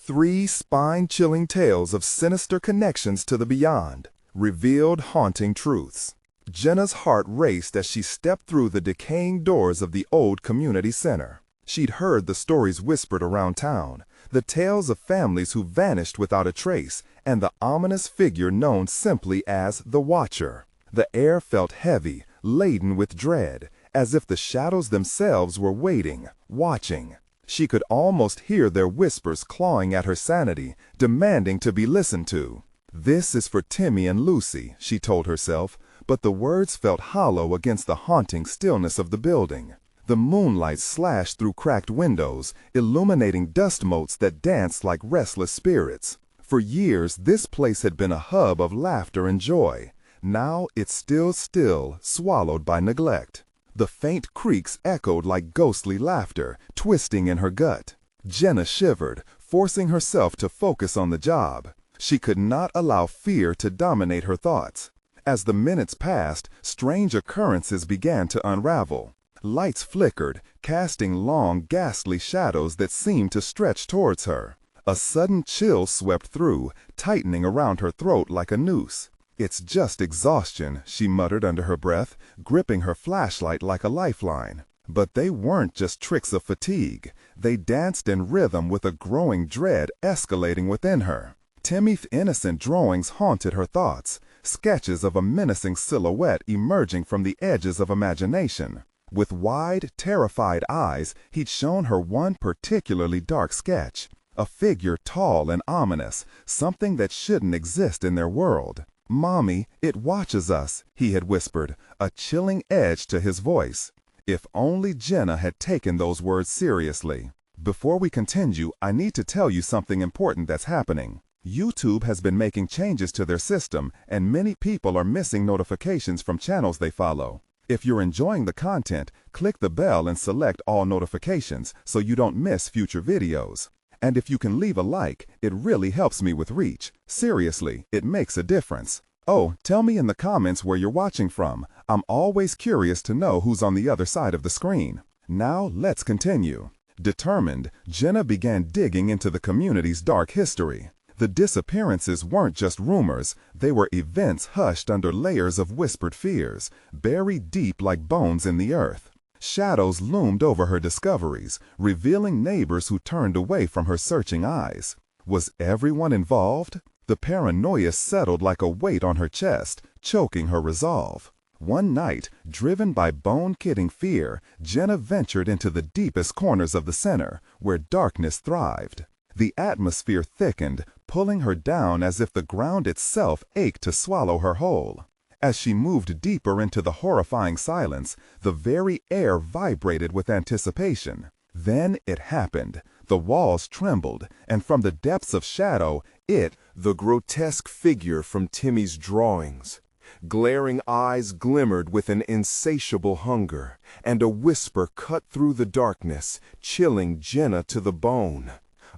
Three spine-chilling tales of sinister connections to the beyond, revealed haunting truths. Jenna's heart raced as she stepped through the decaying doors of the old community center. She'd heard the stories whispered around town, the tales of families who vanished without a trace, and the ominous figure known simply as the Watcher. The air felt heavy, laden with dread, as if the shadows themselves were waiting, watching. She could almost hear their whispers clawing at her sanity, demanding to be listened to. "This is for Timmy and Lucy," she told herself, but the words felt hollow against the haunting stillness of the building. The moonlight slashed through cracked windows, illuminating dust motes that danced like restless spirits. For years, this place had been a hub of laughter and joy. Now it still, swallowed by neglect. The faint creaks echoed like ghostly laughter, twisting in her gut. Jenna shivered, forcing herself to focus on the job. She could not allow fear to dominate her thoughts. As the minutes passed, strange occurrences began to unravel. Lights flickered, casting long, ghastly shadows that seemed to stretch towards her. A sudden chill swept through, tightening around her throat like a noose. "It's just exhaustion," she muttered under her breath, gripping her flashlight like a lifeline. But they weren't just tricks of fatigue. They danced in rhythm with a growing dread escalating within her. Timmy's innocent drawings haunted her thoughts, sketches of a menacing silhouette emerging from the edges of imagination. With wide, terrified eyes, he'd shown her one particularly dark sketch, a figure tall and ominous, something that shouldn't exist in their world. "Mommy, it watches us," he had whispered, a chilling edge to his voice. If only Jenna had taken those words seriously. "Before we continue, I need to tell you something important that's happening. YouTube has been making changes to their system, and many people are missing notifications from channels they follow. If you're enjoying the content, click the bell and select all notifications so you don't miss future videos. And if you can leave a like, it really helps me with reach. Seriously, it makes a difference. Oh, tell me in the comments where you're watching from. I'm always curious to know who's on the other side of the screen." Now let's continue. Determined, Jenna began digging into the community's dark history. The disappearances weren't just rumors, they were events hushed under layers of whispered fears, buried deep like bones in the earth. Shadows loomed over her discoveries, revealing neighbors who turned away from her searching eyes. Was everyone involved? The paranoia settled like a weight on her chest, choking her resolve. One night, driven by bone-killing fear, Jenna ventured into the deepest corners of the center, where darkness thrived. The atmosphere thickened, pulling her down as if the ground itself ached to swallow her whole. As she moved deeper into the horrifying silence, the very air vibrated with anticipation. Then it happened. The walls trembled, and from the depths of shadow, the grotesque figure from Timmy's drawings. Glaring eyes glimmered with an insatiable hunger, and a whisper cut through the darkness, chilling Jenna to the bone.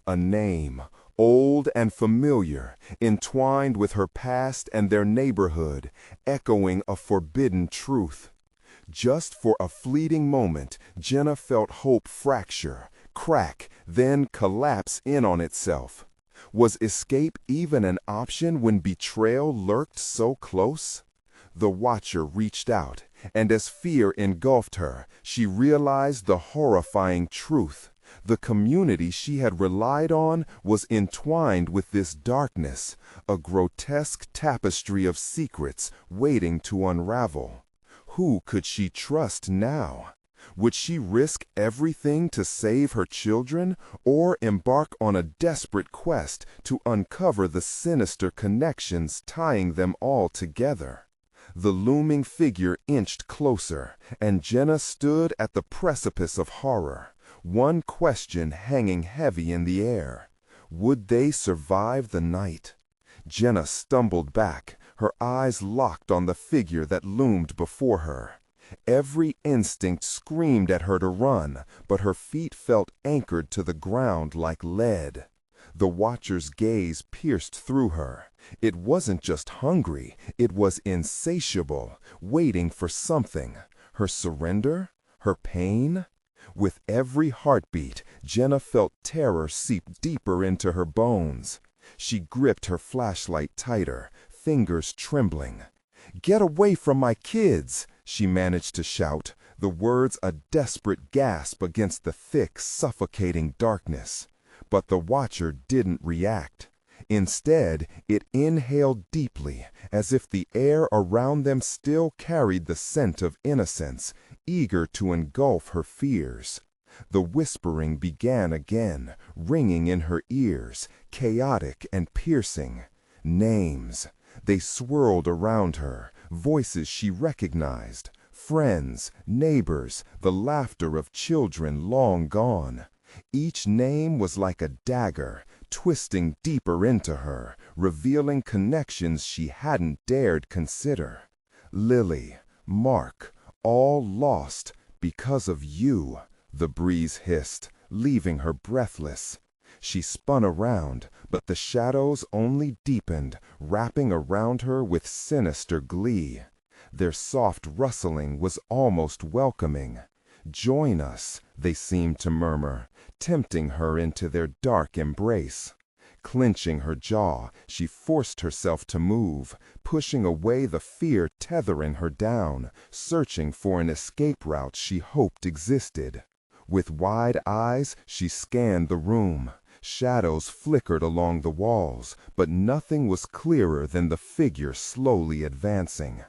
A name, old and familiar, entwined with her past and their neighborhood, echoing a forbidden truth. Just for a fleeting moment, Jenna felt hope fracture, crack, then collapse in on itself. Was escape even an option when betrayal lurked so close? The Watcher reached out, and as fear engulfed her, she realized the horrifying truth. The community she had relied on was entwined with this darkness, a grotesque tapestry of secrets waiting to unravel. Who could she trust now? Would she risk everything to save her children, or embark on a desperate quest to uncover the sinister connections tying them all together? The looming figure inched closer, and Jenna stood at the precipice of horror. One question hanging heavy in the air. Would they survive the night? Jenna stumbled back, her eyes locked on the figure that loomed before her. Every instinct screamed at her to run, but her feet felt anchored to the ground like lead. The Watcher's gaze pierced through her. It wasn't just hungry, it was insatiable, waiting for something. Her surrender? Her pain? With every heartbeat, Jenna felt terror seep deeper into her bones. She gripped her flashlight tighter, fingers trembling. "Get away from my kids!" she managed to shout, the words a desperate gasp against the thick, suffocating darkness. But the watcher didn't react. Instead, it inhaled deeply, as if the air around them still carried the scent of innocence, eager to engulf her fears. The whispering began again, ringing in her ears, chaotic and piercing. Names. They swirled around her, voices she recognized, friends, neighbors, the laughter of children long gone. Each name was like a dagger, twisting deeper into her, revealing connections she hadn't dared consider. Lily, Mark, all lost because of you, the breeze hissed, leaving her breathless. She spun around, but the shadows only deepened, wrapping around her with sinister glee. Their soft rustling was almost welcoming. "Join us," they seemed to murmur, tempting her into their dark embrace. Clenching her jaw, she forced herself to move, pushing away the fear tethering her down, searching for an escape route she hoped existed. With wide eyes, she scanned the room. Shadows flickered along the walls, but nothing was clearer than the figure slowly advancing.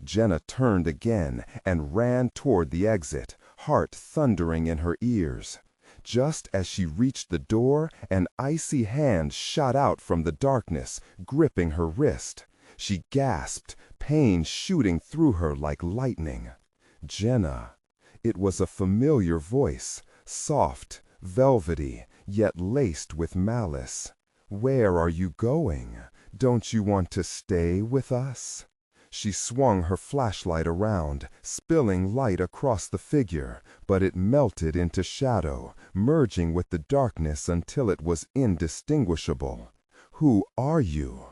Jenna turned again and ran toward the exit, heart thundering in her ears. Just as she reached the door, an icy hand shot out from the darkness, gripping her wrist. She gasped, pain shooting through her like lightning. "Jenna." It was a familiar voice, soft, velvety, yet laced with malice. "Where are you going? Don't you want to stay with us?" She swung her flashlight around, spilling light across the figure, but it melted into shadow, merging with the darkness until it was indistinguishable. "Who are you?"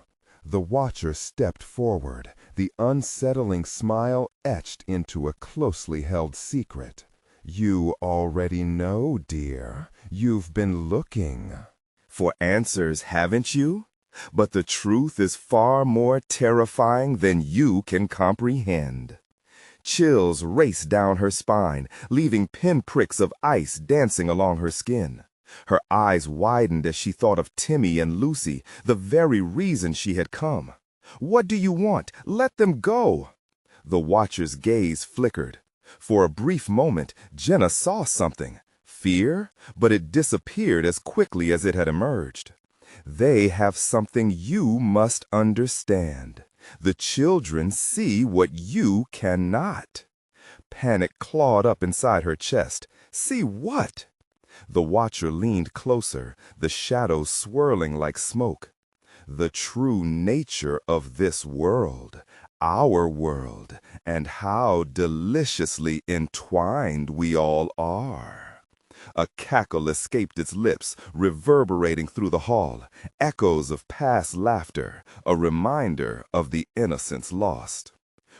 The watcher stepped forward, the unsettling smile etched into a closely held secret. "You already know, dear. You've been looking for answers, haven't you? But the truth is far more terrifying than you can comprehend." Chills raced down her spine, leaving pinpricks of ice dancing along her skin. Her eyes widened as she thought of Timmy and Lucy, the very reason she had come. "What do you want? Let them go!" The watcher's gaze flickered. For a brief moment, Jenna saw something. Fear, but it disappeared as quickly as it had emerged. "They have something you must understand. The children see what you cannot." Panic clawed up inside her chest. "See what?" The watcher leaned closer, the shadows swirling like smoke. "The true nature of this world, our world, and how deliciously entwined we all are." A cackle escaped its lips, reverberating through the hall, echoes of past laughter, a reminder of the innocence lost.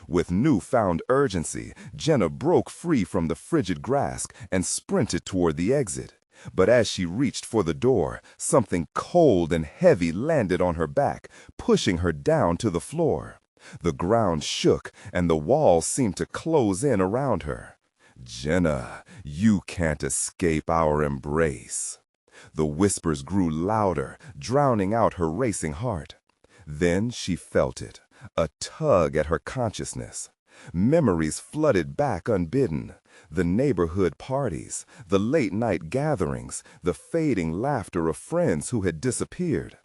With newfound urgency, Jenna broke free from the frigid grasp and sprinted toward the exit. But as she reached for the door, something cold and heavy landed on her back, pushing her down to the floor. The ground shook, and the walls seemed to close in around her. "Jenna, you can't escape our embrace." The whispers grew louder, drowning out her racing heart. Then she felt it, a tug at her consciousness. Memories flooded back unbidden. The neighborhood parties, the late-night gatherings, the fading laughter of friends who had disappeared.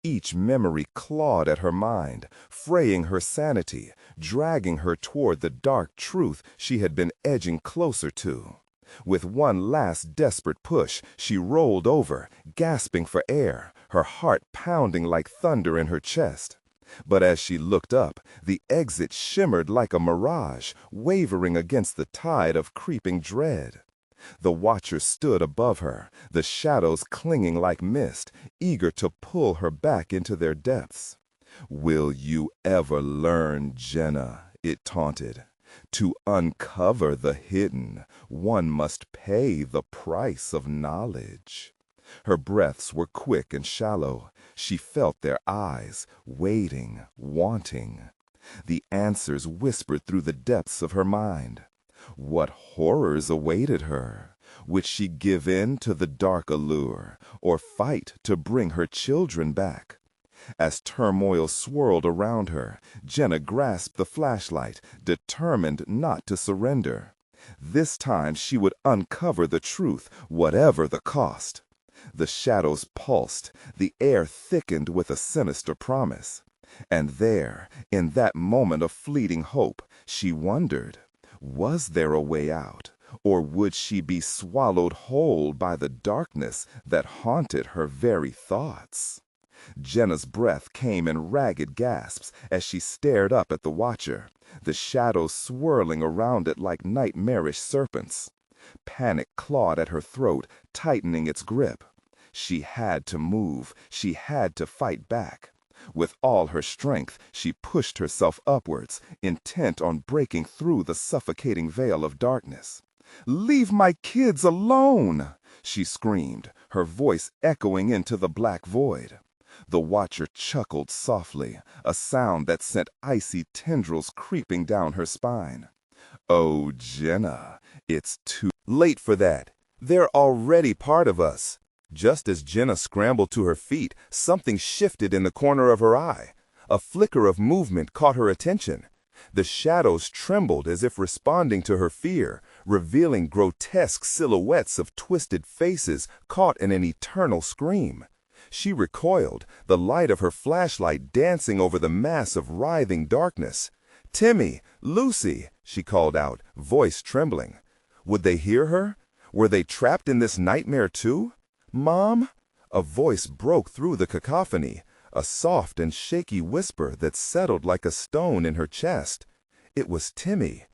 Each memory clawed at her mind, fraying her sanity, dragging her toward the dark truth she had been edging closer to. With one last desperate push, she rolled over, gasping for air, her heart pounding like thunder in her chest. But as she looked up, the exit shimmered like a mirage, wavering against the tide of creeping dread. The watcher stood above her, the shadows clinging like mist, eager to pull her back into their depths. "Will you ever learn, Jenna?" it taunted. To uncover the hidden, one must pay the price of knowledge. Her breaths were quick and shallow. She felt their eyes, waiting, wanting. The answers whispered through the depths of her mind. What horrors awaited her? Would she give in to the dark allure, or fight to bring her children back? As turmoil swirled around her, Jenna grasped the flashlight, determined not to surrender. This time she would uncover the truth, whatever the cost. The shadows pulsed, the air thickened with a sinister promise. And there, in that moment of fleeting hope, she wondered, was there a way out, or would she be swallowed whole by the darkness that haunted her very thoughts? Jenna's breath came in ragged gasps as she stared up at the watcher, the shadows swirling around it like nightmarish serpents. Panic clawed at her throat, tightening its grip. She had to move. She had to fight back. With all her strength, she pushed herself upwards, intent on breaking through the suffocating veil of darkness. "Leave my kids alone!" she screamed, her voice echoing into the black void. The watcher chuckled softly, a sound that sent icy tendrils creeping down her spine. "Oh, Jenna, it's too late for that. They're already part of us." Just as Jenna scrambled to her feet, something shifted in the corner of her eye. A flicker of movement caught her attention. The shadows trembled as if responding to her fear, revealing grotesque silhouettes of twisted faces caught in an eternal scream. She recoiled, the light of her flashlight dancing over the mass of writhing darkness. "Timmy! Lucy!" she called out, voice trembling. Would they hear her? Were they trapped in this nightmare too? "Mom?" A voice broke through the cacophony, a soft and shaky whisper that settled like a stone in her chest. It was Timmy.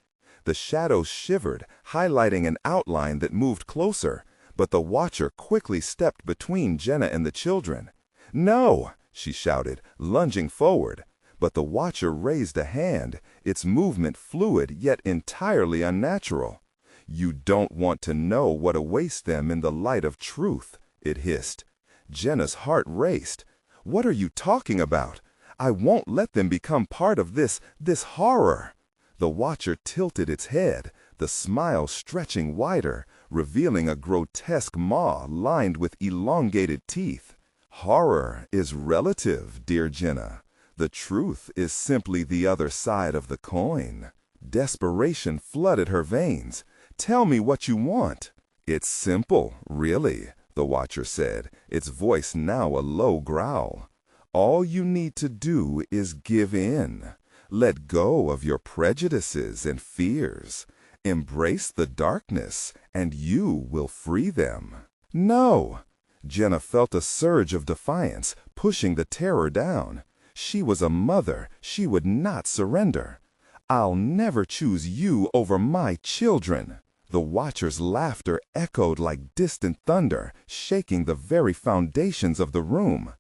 The shadows shivered, highlighting an outline that moved closer, but the watcher quickly stepped between Jenna and the children. "No!" she shouted, lunging forward. But the watcher raised a hand, its movement fluid yet entirely unnatural. "You don't want to know what awaits them in the light of truth," it hissed. Jenna's heart raced. "What are you talking about? I won't let them become part of this horror." The watcher tilted its head, the smile stretching wider, revealing a grotesque maw lined with elongated teeth. "Horror is relative, dear Jenna. The truth is simply the other side of the coin." Desperation flooded her veins. "Tell me what you want." "It's simple, really," the watcher said, its voice now a low growl. "All you need to do is give in. Let go of your prejudices and fears. Embrace the darkness, and you will free them." "No!" Jenna felt a surge of defiance, pushing the terror down. She was a mother. She would not surrender. "I'll never choose you over my children." The watcher's laughter echoed like distant thunder, shaking the very foundations of the room.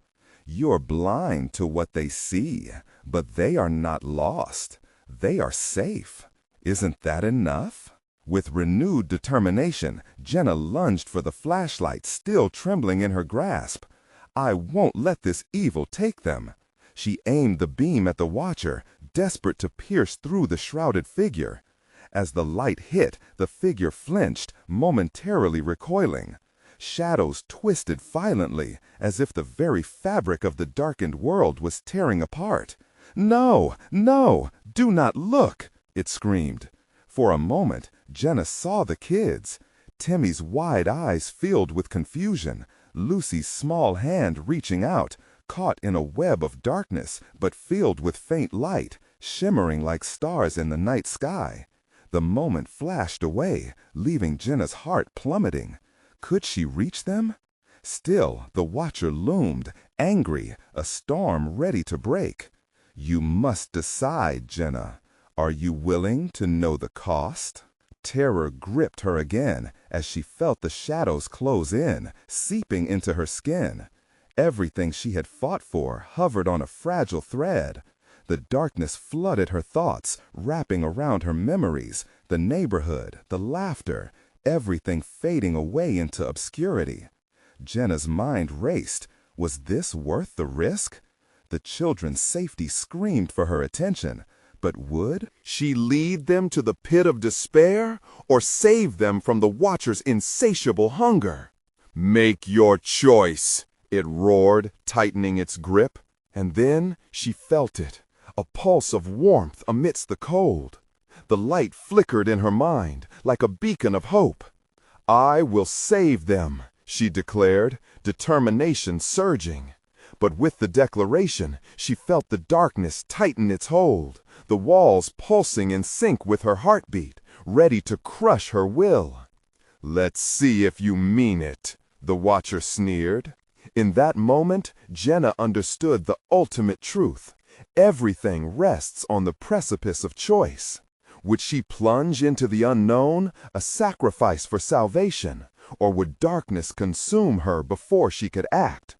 "You're blind to what they see, but they are not lost. They are safe. Isn't that enough?" With renewed determination, Jenna lunged for the flashlight, still trembling in her grasp. "I won't let this evil take them." She aimed the beam at the watcher, desperate to pierce through the shrouded figure. As the light hit, the figure flinched, momentarily recoiling. Shadows twisted violently, as if the very fabric of the darkened world was tearing apart. "No, no, do not look!" it screamed. For a moment, Jenna saw the kids. Timmy's wide eyes filled with confusion, Lucy's small hand reaching out, caught in a web of darkness, but filled with faint light, shimmering like stars in the night sky. The moment flashed away, leaving Jenna's heart plummeting. Could she reach them? Still, the watcher loomed, angry, a storm ready to break. "You must decide, Jenna. Are you willing to know the cost?" Terror gripped her again as she felt the shadows close in, seeping into her skin. Everything she had fought for hovered on a fragile thread. The darkness flooded her thoughts, wrapping around her memories, the neighborhood, the laughter, everything fading away into obscurity. Jenna's mind raced. Was this worth the risk? The children's safety screamed for her attention. But would she lead them to the pit of despair or save them from the Watcher's insatiable hunger? "Make your choice," it roared, tightening its grip. And then she felt it, a pulse of warmth amidst the cold. The light flickered in her mind like a beacon of hope. "I will save them," she declared, determination surging. But with the declaration, she felt the darkness tighten its hold, the walls pulsing in sync with her heartbeat, ready to crush her will. "Let's see if you mean it," the Watcher sneered. In that moment, Jenna understood the ultimate truth. Everything rests on the precipice of choice. Would she plunge into the unknown, a sacrifice for salvation, or would darkness consume her before she could act?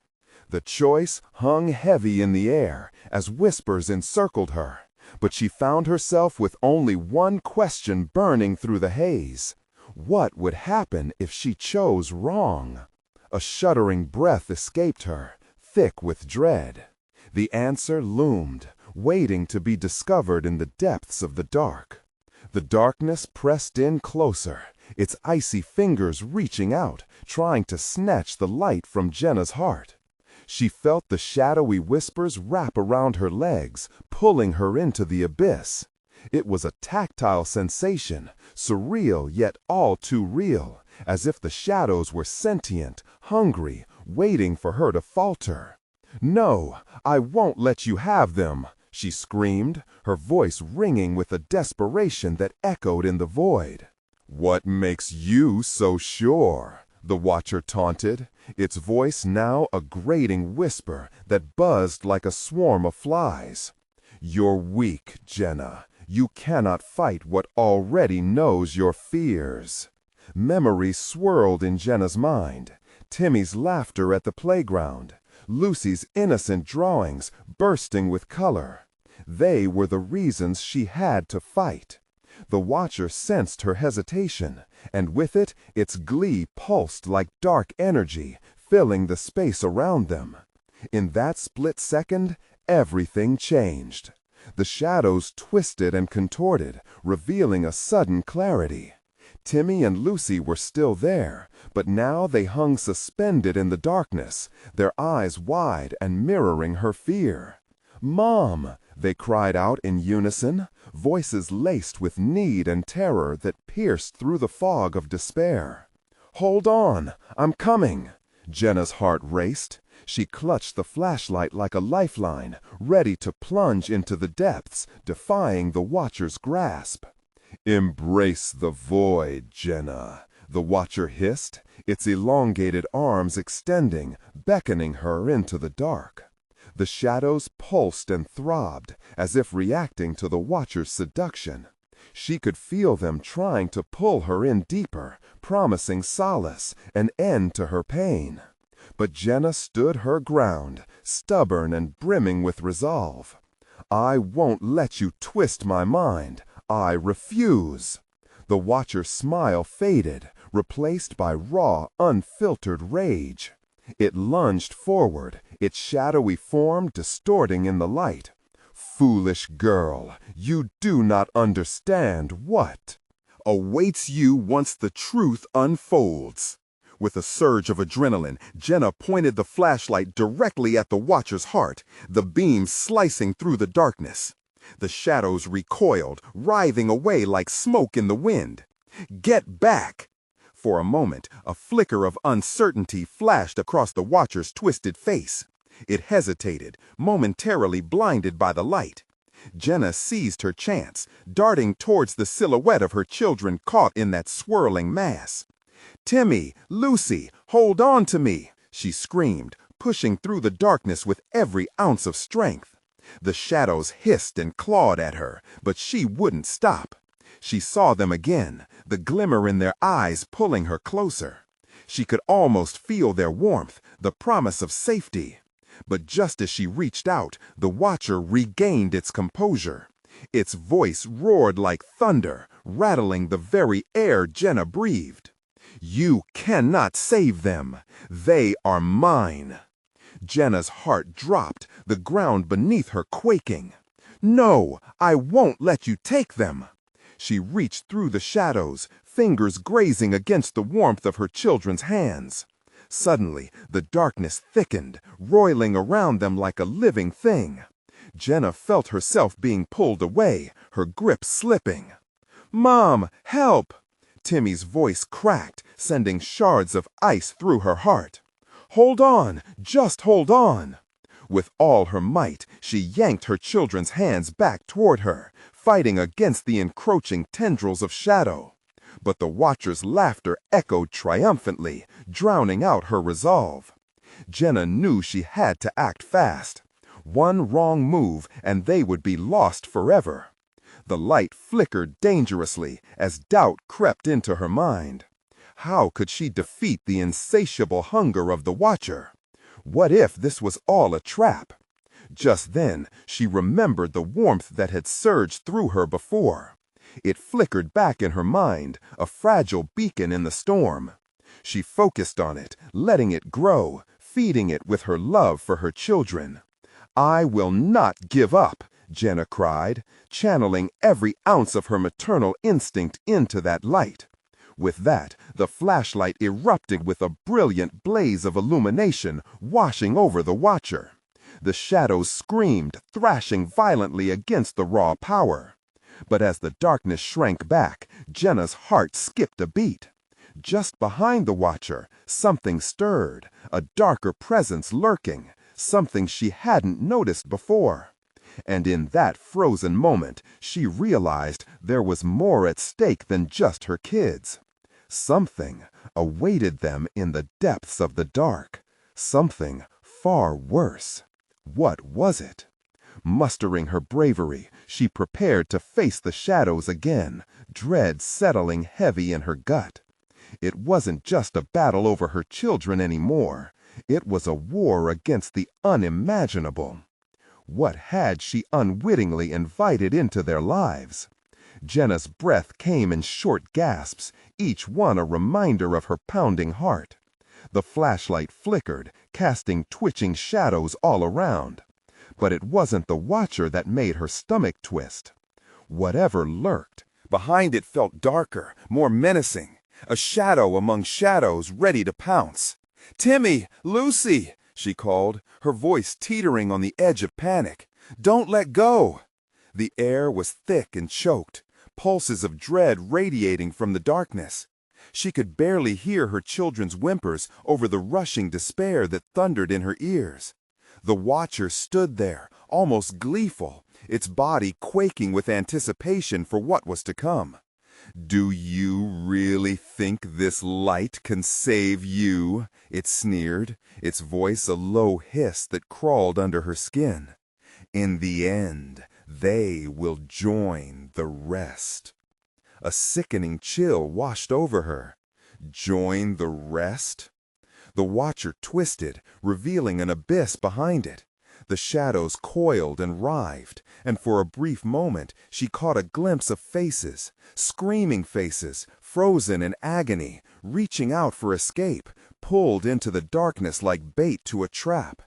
The choice hung heavy in the air as whispers encircled her, but she found herself with only one question burning through the haze. What would happen if she chose wrong? A shuddering breath escaped her, thick with dread. The answer loomed, waiting to be discovered in the depths of the dark. The darkness pressed in closer, its icy fingers reaching out, trying to snatch the light from Jenna's heart. She felt the shadowy whispers wrap around her legs, pulling her into the abyss. It was a tactile sensation, surreal yet all too real, as if the shadows were sentient, hungry, waiting for her to falter. "No, I won't let you have them," she screamed, her voice ringing with a desperation that echoed in the void. "What makes you so sure?" the Watcher taunted, its voice now a grating whisper that buzzed like a swarm of flies. "You're weak, Jenna. You cannot fight what already knows your fears." Memories swirled in Jenna's mind. Timmy's laughter at the playground, Lucy's innocent drawings bursting with color. They were the reasons she had to fight. The Watcher sensed her hesitation, and with it, its glee pulsed like dark energy, filling the space around them. In that split second, everything changed. The shadows twisted and contorted, revealing a sudden clarity. Timmy and Lucy were still there, but now they hung suspended in the darkness, their eyes wide and mirroring her fear. "Mom!" they cried out in unison, voices laced with need and terror that pierced through the fog of despair. "Hold on! I'm coming!" Jenna's heart raced. She clutched the flashlight like a lifeline, ready to plunge into the depths, defying the Watcher's grasp. "Embrace the void, Jenna," the Watcher hissed, its elongated arms extending, beckoning her into the dark. The shadows pulsed and throbbed, as if reacting to the Watcher's seduction. She could feel them trying to pull her in deeper, promising solace, an end to her pain. But Jenna stood her ground, stubborn and brimming with resolve. "I won't let you twist my mind. I refuse." The Watcher's smile faded, replaced by raw, unfiltered rage. It lunged forward, its shadowy form distorting in the light. "Foolish girl, you do not understand what awaits you once the truth unfolds." With a surge of adrenaline, Jenna pointed the flashlight directly at the Watcher's heart, the beam slicing through the darkness. The shadows recoiled, writhing away like smoke in the wind. "Get back!" For a moment, a flicker of uncertainty flashed across the Watcher's twisted face. It hesitated, momentarily blinded by the light. Jenna seized her chance, darting towards the silhouette of her children caught in that swirling mass. "Timmy, Lucy, hold on to me!" she screamed, pushing through the darkness with every ounce of strength. The shadows hissed and clawed at her, but she wouldn't stop. She saw them again, the glimmer in their eyes pulling her closer. She could almost feel their warmth, the promise of safety. But just as she reached out, the Watcher regained its composure. Its voice roared like thunder, rattling the very air Jenna breathed. "You cannot save them. They are mine." Jenna's heart dropped, the ground beneath her quaking. "No, I won't let you take them." She reached through the shadows, fingers grazing against the warmth of her children's hands. Suddenly, the darkness thickened, roiling around them like a living thing. Jenna felt herself being pulled away, her grip slipping. "Mom, help!" Timmy's voice cracked, sending shards of ice through her heart. "Hold on, just hold on." With all her might, she yanked her children's hands back toward her, fighting against the encroaching tendrils of shadow. But the Watcher's laughter echoed triumphantly, drowning out her resolve. Jenna knew she had to act fast. One wrong move and they would be lost forever. The light flickered dangerously as doubt crept into her mind. How could she defeat the insatiable hunger of the Watcher? What if this was all a trap? Just then, she remembered the warmth that had surged through her before. It flickered back in her mind, a fragile beacon in the storm. She focused on it, letting it grow, feeding it with her love for her children. "I will not give up," Jenna cried, channeling every ounce of her maternal instinct into that light. With that, the flashlight erupted with a brilliant blaze of illumination, washing over the Watcher. The shadows screamed, thrashing violently against the raw power. But as the darkness shrank back, Jenna's heart skipped a beat. Just behind the Watcher, something stirred, a darker presence lurking, something she hadn't noticed before. And in that frozen moment, she realized there was more at stake than just her kids. Something awaited them in the depths of the dark. Something far worse. What was it? Mustering her bravery, she prepared to face the shadows again, dread settling heavy in her gut. It wasn't just a battle over her children anymore. It was a war against the unimaginable. What had she unwittingly invited into their lives? Jenna's breath came in short gasps, each one a reminder of her pounding heart. The flashlight flickered, casting twitching shadows all around. But it wasn't the Watcher that made her stomach twist. Whatever lurked, behind it felt darker, more menacing. A shadow among shadows ready to pounce. "Timmy! Lucy!" she called, her voice teetering on the edge of panic. "Don't let go!" The air was thick and choked, pulses of dread radiating from the darkness. She could barely hear her children's whimpers over the rushing despair that thundered in her ears. The Watcher stood there, almost gleeful, its body quaking with anticipation for what was to come. "Do you really think this light can save you?" it sneered, its voice a low hiss that crawled under her skin. "In the end, they will join the rest." A sickening chill washed over her. Join the rest? The Watcher twisted, revealing an abyss behind it. The shadows coiled and writhed, and for a brief moment she caught a glimpse of faces, screaming faces, frozen in agony, reaching out for escape, pulled into the darkness like bait to a trap.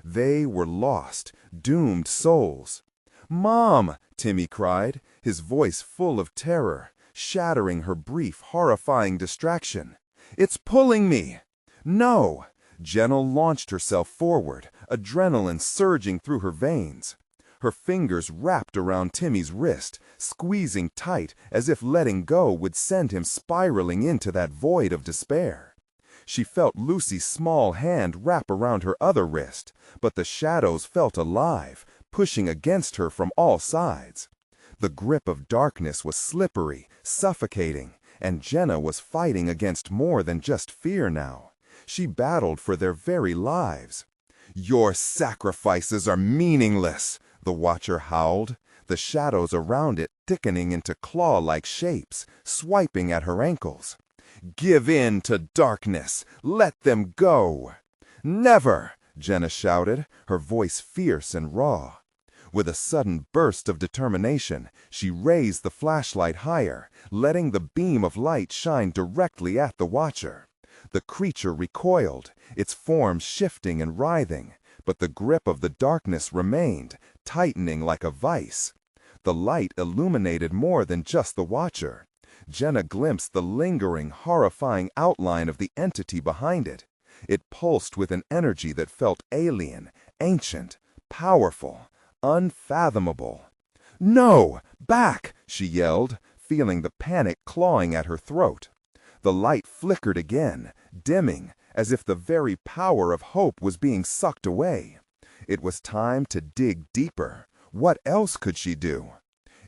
They were lost, doomed souls. "Mom!" Timmy cried, his voice full of terror, shattering her brief, horrifying distraction. "It's pulling me!" "No!" Jenna launched herself forward, adrenaline surging through her veins. Her fingers wrapped around Timmy's wrist, squeezing tight as if letting go would send him spiraling into that void of despair. She felt Lucy's small hand wrap around her other wrist, but the shadows felt alive, pushing against her from all sides. The grip of darkness was slippery, suffocating, and Jenna was fighting against more than just fear now. She battled for their very lives. "Your sacrifices are meaningless," the Watcher howled, the shadows around it thickening into claw-like shapes, swiping at her ankles. "Give in to darkness. Let them go." "Never!" Jenna shouted, her voice fierce and raw. With a sudden burst of determination, she raised the flashlight higher, letting the beam of light shine directly at the watcher. The creature recoiled, its form shifting and writhing, but the grip of the darkness remained, tightening like a vice. The light illuminated more than just the watcher. Jenna glimpsed the lingering, horrifying outline of the entity behind it. It pulsed with an energy that felt alien, ancient, powerful, unfathomable. "No! Back!" she yelled, feeling the panic clawing at her throat. The light flickered again, dimming, as if the very power of hope was being sucked away. It was time to dig deeper. What else could she do?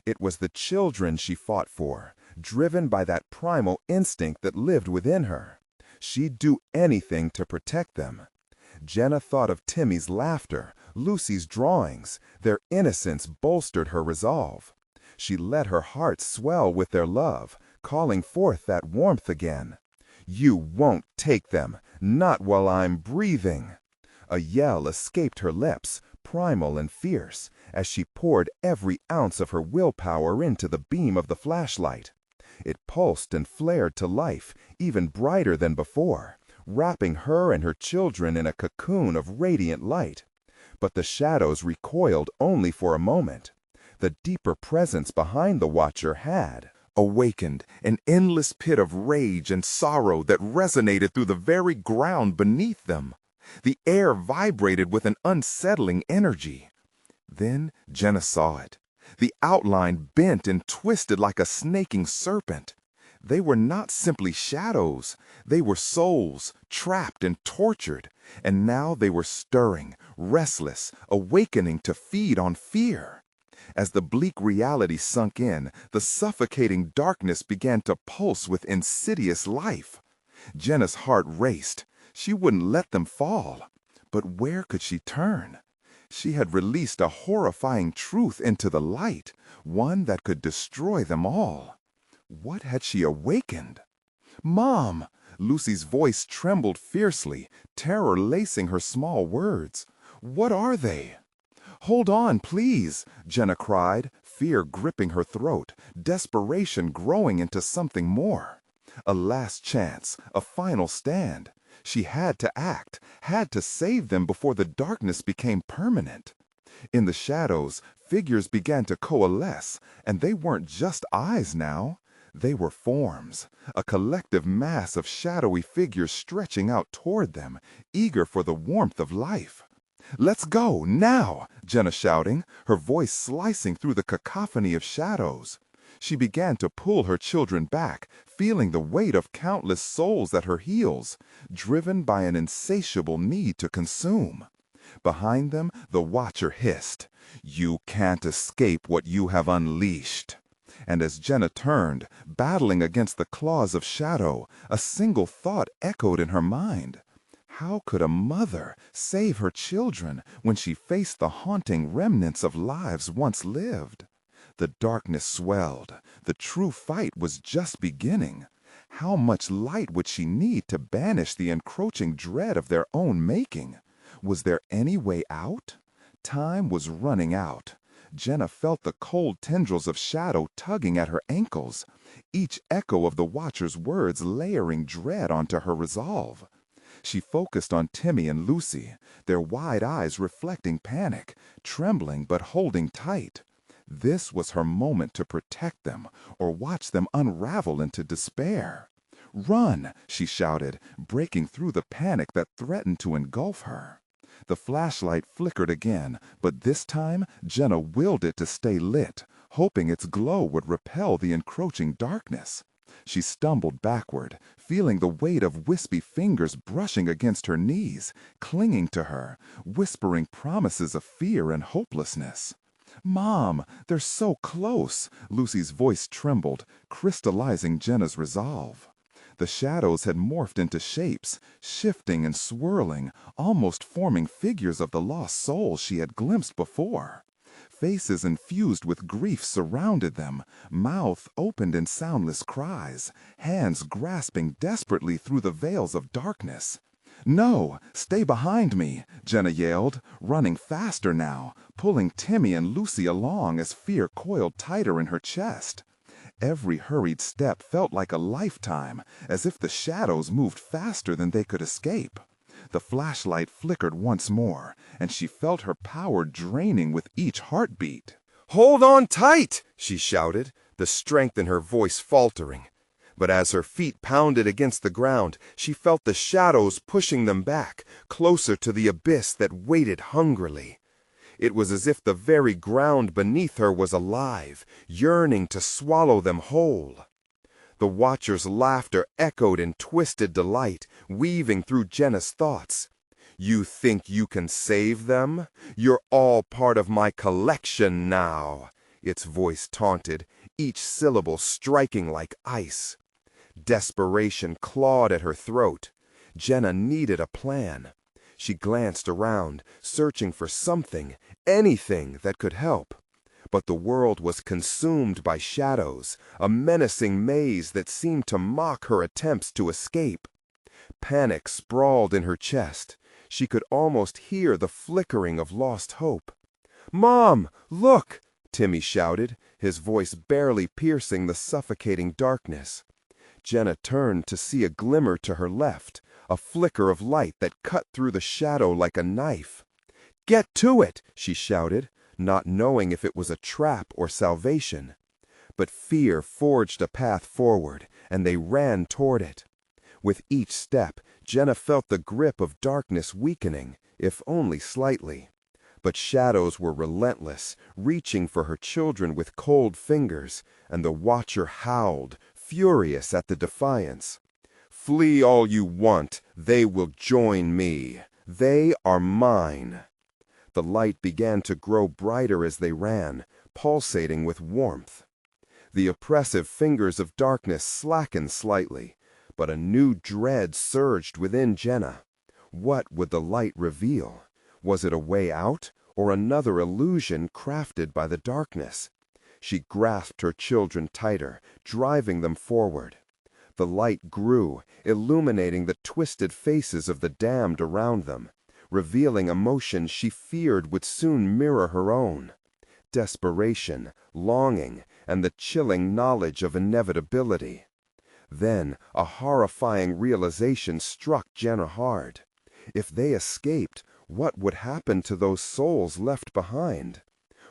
It was the children she fought for, driven by that primal instinct that lived within her. She'd do anything to protect them. Jenna thought of Timmy's laughter, Lucy's drawings. Their innocence bolstered her resolve. She let her heart swell with their love, calling forth that warmth again. "You won't take them, not while I'm breathing." A yell escaped her lips, primal and fierce, as she poured every ounce of her willpower into the beam of the flashlight. It pulsed and flared to life, even brighter than before, wrapping her and her children in a cocoon of radiant light. But the shadows recoiled only for a moment. The deeper presence behind the watcher had awakened an endless pit of rage and sorrow that resonated through the very ground beneath them. The air vibrated with an unsettling energy. Then Jenna saw it. The outline bent and twisted like a snaking serpent. They were not simply shadows. They were souls, trapped and tortured. And now they were stirring, restless, awakening to feed on fear. As the bleak reality sunk in, the suffocating darkness began to pulse with insidious life. Jenna's heart raced. She wouldn't let them fall. But where could she turn? She had released a horrifying truth into the light, one that could destroy them all. What had she awakened? "Mom!" Lucy's voice trembled fiercely, terror lacing her small words. "What are they?" "Hold on, please," Jenna cried, fear gripping her throat, desperation growing into something more. A last chance, a final stand. She had to act, had to save them before the darkness became permanent. In the shadows, figures began to coalesce, and they weren't just eyes now. They were forms, a collective mass of shadowy figures stretching out toward them, eager for the warmth of life. "Let's go, now!" Jenna shouting, her voice slicing through the cacophony of shadows. She began to pull her children back, feeling the weight of countless souls at her heels, driven by an insatiable need to consume. Behind them, the watcher hissed, "You can't escape what you have unleashed." And as Jenna turned, battling against the claws of shadow, a single thought echoed in her mind. How could a mother save her children when she faced the haunting remnants of lives once lived? The darkness swelled. The true fight was just beginning. How much light would she need to banish the encroaching dread of their own making? Was there any way out? Time was running out. Jenna felt the cold tendrils of shadow tugging at her ankles, each echo of the watcher's words layering dread onto her resolve. She focused on Timmy and Lucy, their wide eyes reflecting panic, trembling but holding tight. This was her moment to protect them or watch them unravel into despair. "Run!" she shouted, breaking through the panic that threatened to engulf her. The flashlight flickered again, but this time Jenna willed it to stay lit, hoping its glow would repel the encroaching darkness. She stumbled backward, feeling the weight of wispy fingers brushing against her knees, clinging to her, whispering promises of fear and hopelessness. "Mom, they're so close!" Lucy's voice trembled, crystallizing Jenna's resolve. The shadows had morphed into shapes, shifting and swirling, almost forming figures of the lost souls she had glimpsed before. Faces infused with grief surrounded them, mouth opened in soundless cries, hands grasping desperately through the veils of darkness. "No, stay behind me," Jenna yelled, running faster now, pulling Timmy and Lucy along as fear coiled tighter in her chest. Every hurried step felt like a lifetime, as if the shadows moved faster than they could escape. The flashlight flickered once more, and she felt her power draining with each heartbeat. "Hold on tight!" she shouted, the strength in her voice faltering. But as her feet pounded against the ground, she felt the shadows pushing them back, closer to the abyss that waited hungrily. It was as if the very ground beneath her was alive, yearning to swallow them whole. The Watcher's laughter echoed in twisted delight, weaving through Jenna's thoughts. "You think you can save them? You're all part of my collection now," its voice taunted, each syllable striking like ice. Desperation clawed at her throat. Jenna needed a plan. She glanced around, searching for something, anything that could help. But the world was consumed by shadows, a menacing maze that seemed to mock her attempts to escape. Panic sprawled in her chest. She could almost hear the flickering of lost hope. "Mom, look!" Timmy shouted, his voice barely piercing the suffocating darkness. Jenna turned to see a glimmer to her left, a flicker of light that cut through the shadow like a knife. "Get to it!" she shouted, not knowing if it was a trap or salvation. But fear forged a path forward, and they ran toward it. With each step, Jenna felt the grip of darkness weakening, if only slightly. But shadows were relentless, reaching for her children with cold fingers, and the Watcher howled, furious at the defiance. "Flee all you want, they will join me. They are mine." The light began to grow brighter as they ran, pulsating with warmth. The oppressive fingers of darkness slackened slightly, but a new dread surged within Jenna. What would the light reveal? Was it a way out, or another illusion crafted by the darkness? She grasped her children tighter, driving them forward. The light grew, illuminating the twisted faces of the damned around them, revealing emotions she feared would soon mirror her own. Desperation, longing, and the chilling knowledge of inevitability. Then a horrifying realization struck Jenna hard. If they escaped, what would happen to those souls left behind?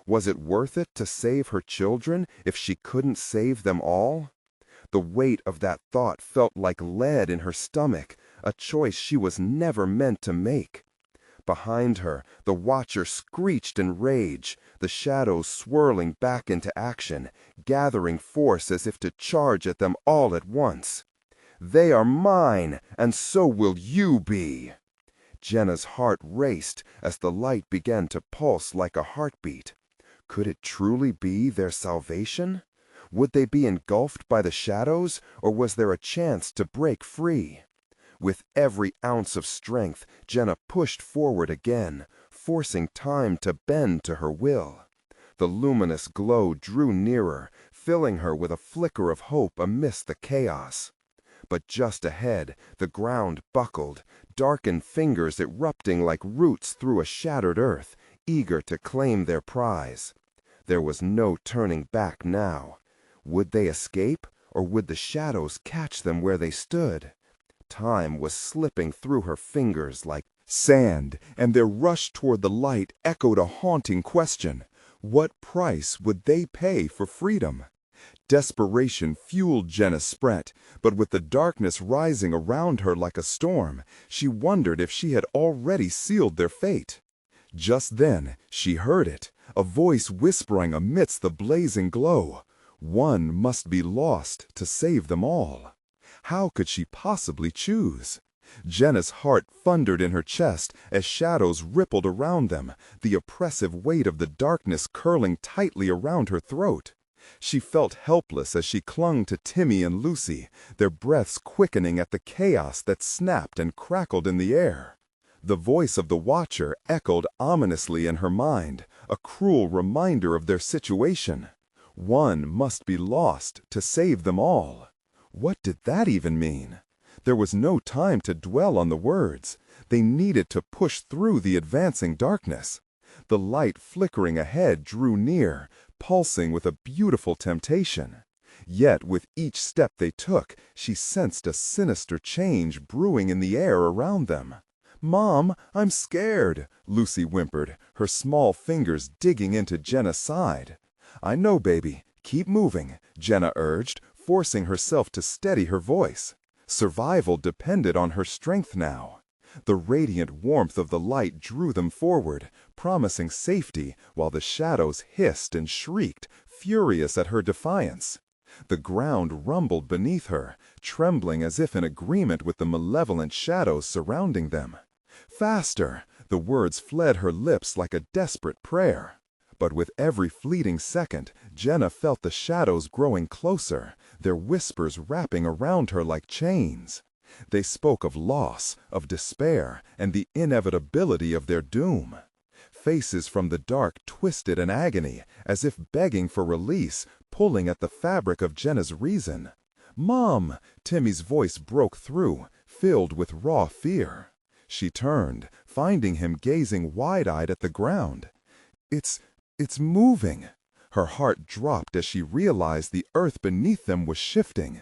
Was it worth it to save her children if she couldn't save them all? The weight of that thought felt like lead in her stomach, a choice she was never meant to make. Behind her, the Watcher screeched in rage, the shadows swirling back into action, gathering force as if to charge at them all at once. "They are mine, and so will you be." Jenna's heart raced as the light began to pulse like a heartbeat. Could it truly be their salvation? Would they be engulfed by the shadows, or was there a chance to break free? With every ounce of strength, Jenna pushed forward again, forcing time to bend to her will. The luminous glow drew nearer, filling her with a flicker of hope amidst the chaos. But just ahead, the ground buckled, darkened fingers erupting like roots through a shattered earth, eager to claim their prize. There was no turning back now. Would they escape, or would the shadows catch them where they stood? Time was slipping through her fingers like sand, and their rush toward the light echoed a haunting question. What price would they pay for freedom? Desperation fueled Jenna's sprint, but with the darkness rising around her like a storm, she wondered if she had already sealed their fate. Just then, she heard it, a voice whispering amidst the blazing glow. One must be lost to save them all. How could she possibly choose? Jenna's heart thundered in her chest as shadows rippled around them, the oppressive weight of the darkness curling tightly around her throat. She felt helpless as she clung to Timmy and Lucy, their breaths quickening at the chaos that snapped and crackled in the air. The voice of the Watcher echoed ominously in her mind, a cruel reminder of their situation. One must be lost to save them all. What did that even mean? There was no time to dwell on the words. They needed to push through the advancing darkness. The light flickering ahead drew near, pulsing with a beautiful temptation. Yet with each step they took, she sensed a sinister change brewing in the air around them. "Mom, I'm scared," Lucy whimpered, her small fingers digging into Jenna's side. "I know, baby. Keep moving," Jenna urged, forcing herself to steady her voice. Survival depended on her strength now. The radiant warmth of the light drew them forward, promising safety, while the shadows hissed and shrieked, furious at her defiance. The ground rumbled beneath her, trembling as if in agreement with the malevolent shadows surrounding them. "Faster!" The words fled her lips like a desperate prayer. But with every fleeting second, Jenna felt the shadows growing closer, their whispers wrapping around her like chains. They spoke of loss, of despair, and the inevitability of their doom. Faces from the dark twisted in agony, as if begging for release, pulling at the fabric of Jenna's reason. "Mom!" Timmy's voice broke through, filled with raw fear. She turned, finding him gazing wide-eyed at the ground. It's moving." Her heart dropped as she realized the earth beneath them was shifting.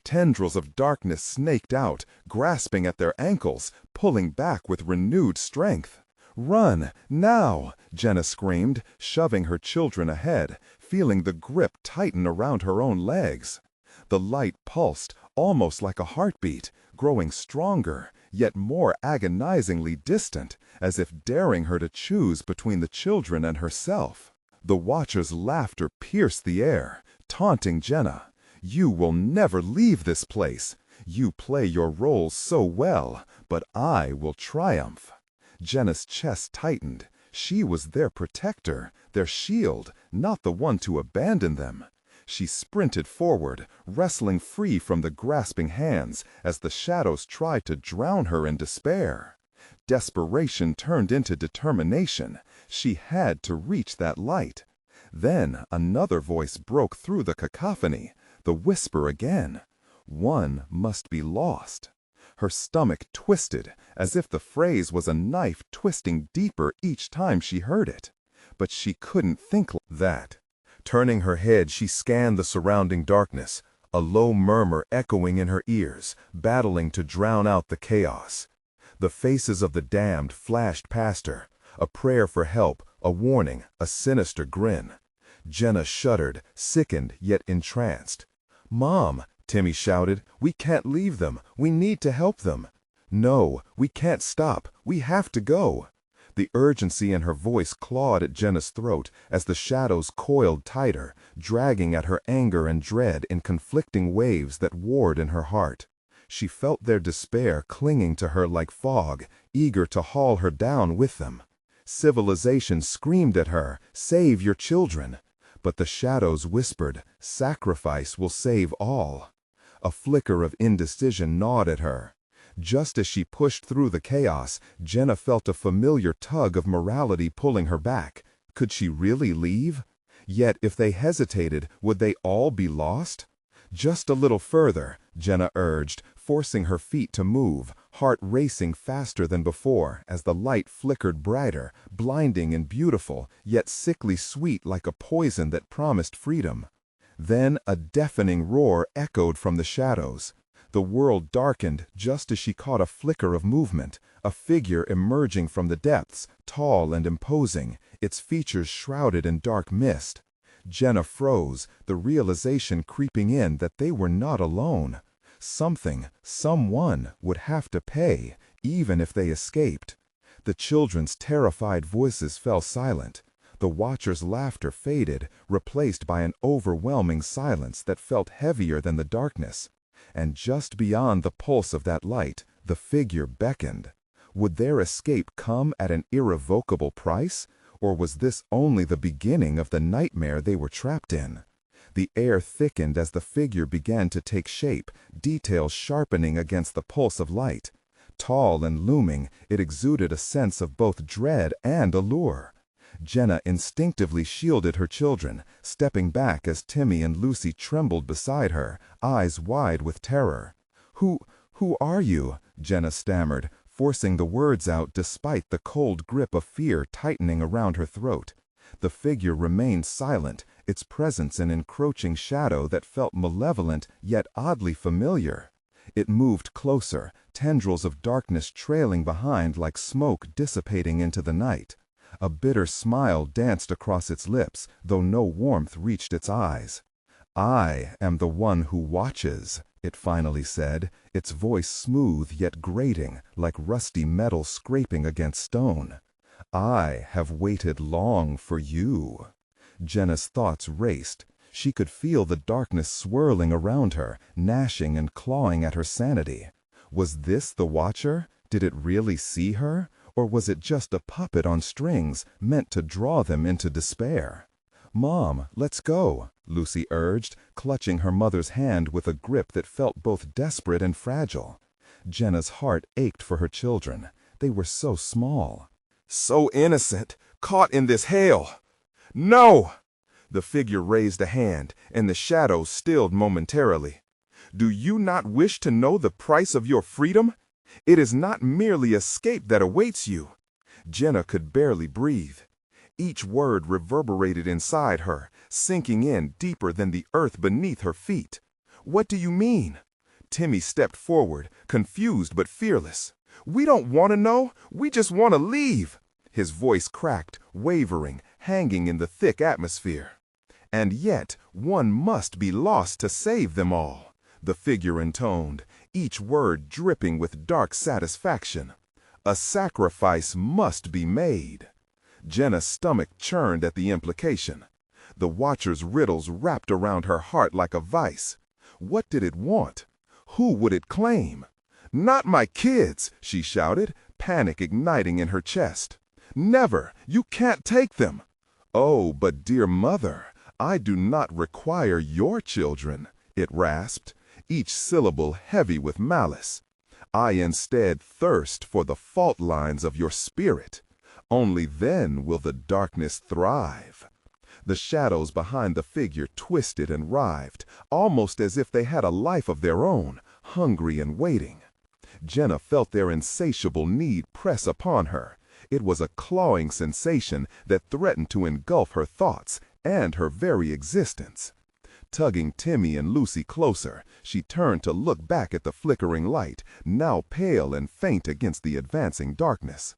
Tendrils of darkness snaked out, grasping at their ankles, pulling back with renewed strength. "Run, now!" Jenna screamed, shoving her children ahead, feeling the grip tighten around her own legs. The light pulsed, almost like a heartbeat, growing stronger, yet more agonizingly distant, as if daring her to choose between the children and herself. The Watcher's laughter pierced the air, taunting Jenna. "You will never leave this place. You play your roles so well, but I will triumph." Jenna's chest tightened. She was their protector, their shield, not the one to abandon them. She sprinted forward, wrestling free from the grasping hands as the shadows tried to drown her in despair. Desperation turned into determination. She had to reach that light. Then another voice broke through the cacophony, the whisper again. One must be lost. Her stomach twisted, as if the phrase was a knife twisting deeper each time she heard it. But she couldn't think like that. Turning her head, she scanned the surrounding darkness, a low murmur echoing in her ears, battling to drown out the chaos. The faces of the damned flashed past her, a prayer for help, a warning, a sinister grin. Jenna shuddered, sickened yet entranced. "Mom," Timmy shouted, "we can't leave them. We need to help them." "No, we can't stop. We have to go." The urgency in her voice clawed at Jenna's throat as the shadows coiled tighter, dragging at her anger and dread in conflicting waves that warred in her heart. She felt their despair clinging to her like fog, eager to haul her down with them. Civilization screamed at her, "Save your children." But the shadows whispered, "Sacrifice will save all." A flicker of indecision gnawed at her. Just as she pushed through the chaos, Jenna felt a familiar tug of morality pulling her back. Could she really leave? Yet if they hesitated, would they all be lost? "Just a little further," Jenna urged, forcing her feet to move, heart racing faster than before as the light flickered brighter, blinding and beautiful, yet sickly sweet like a poison that promised freedom. Then a deafening roar echoed from the shadows. The world darkened just as she caught a flicker of movement, a figure emerging from the depths, tall and imposing, its features shrouded in dark mist. Jenna froze, the realization creeping in that they were not alone. Something, someone, would have to pay, even if they escaped. The children's terrified voices fell silent. The Watcher's laughter faded, replaced by an overwhelming silence that felt heavier than the darkness. And just beyond the pulse of that light, the figure beckoned. Would their escape come at an irrevocable price? Or was this only the beginning of the nightmare they were trapped in? The air thickened as the figure began to take shape, details sharpening against the pulse of light. Tall and looming, it exuded a sense of both dread and allure. Jenna instinctively shielded her children, stepping back as Timmy and Lucy trembled beside her, eyes wide with terror. "Who are you?" Jenna stammered, forcing the words out despite the cold grip of fear tightening around her throat. The figure remained silent, its presence an encroaching shadow that felt malevolent yet oddly familiar. It moved closer, tendrils of darkness trailing behind like smoke dissipating into the night. A bitter smile danced across its lips, though no warmth reached its eyes. "I am the one who watches," it finally said, its voice smooth yet grating, like rusty metal scraping against stone. "I have waited long for you." Jenna's thoughts raced. She could feel the darkness swirling around her, gnashing and clawing at her sanity. Was this the Watcher? Did it really see her? Or was it just a puppet on strings, meant to draw them into despair? "Mom, let's go," Lucy urged, clutching her mother's hand with a grip that felt both desperate and fragile. Jenna's heart ached for her children. They were so small. So innocent, caught in this hell. No! The figure raised a hand, and the shadows stilled momentarily. Do you not wish to know the price of your freedom? It is not merely escape that awaits you. Jenna could barely breathe. Each word reverberated inside her, sinking in deeper than the earth beneath her feet. What do you mean? Timmy stepped forward, confused but fearless. We don't want to know, we just want to leave. His voice cracked, wavering, hanging in the thick atmosphere. And yet, one must be lost to save them all, the figure intoned, each word dripping with dark satisfaction. A sacrifice must be made. Jenna's stomach churned at the implication. The Watcher's riddles wrapped around her heart like a vice. What did it want? Who would it claim? Not my kids, she shouted, panic igniting in her chest. Never! You can't take them! Oh, but dear mother, I do not require your children, it rasped, each syllable heavy with malice. I instead thirst for the fault lines of your spirit. Only then will the darkness thrive. The shadows behind the figure twisted and writhed, almost as if they had a life of their own, hungry and waiting. Jenna felt their insatiable need press upon her. It was a clawing sensation that threatened to engulf her thoughts and her very existence. Tugging Timmy and Lucy closer, she turned to look back at the flickering light, now pale and faint against the advancing darkness.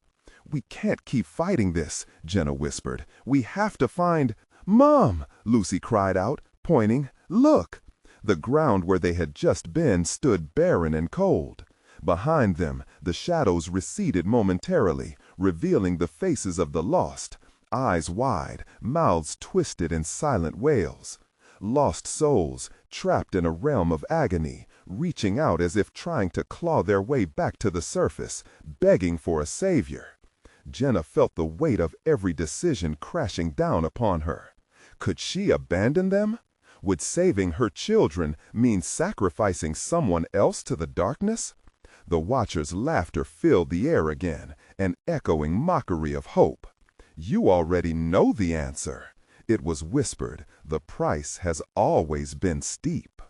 "We can't keep fighting this," Jenna whispered. "We have to find—" "Mom!" Lucy cried out, pointing. "Look!" The ground where they had just been stood barren and cold. Behind them, the shadows receded momentarily, revealing the faces of the lost, eyes wide, mouths twisted in silent wails. Lost souls, trapped in a realm of agony, reaching out as if trying to claw their way back to the surface, begging for a savior. Jenna felt the weight of every decision crashing down upon her. Could she abandon them? Would saving her children mean sacrificing someone else to the darkness? The Watcher's laughter filled the air again, an echoing mockery of hope. "You already know the answer." It was whispered, "The price has always been steep."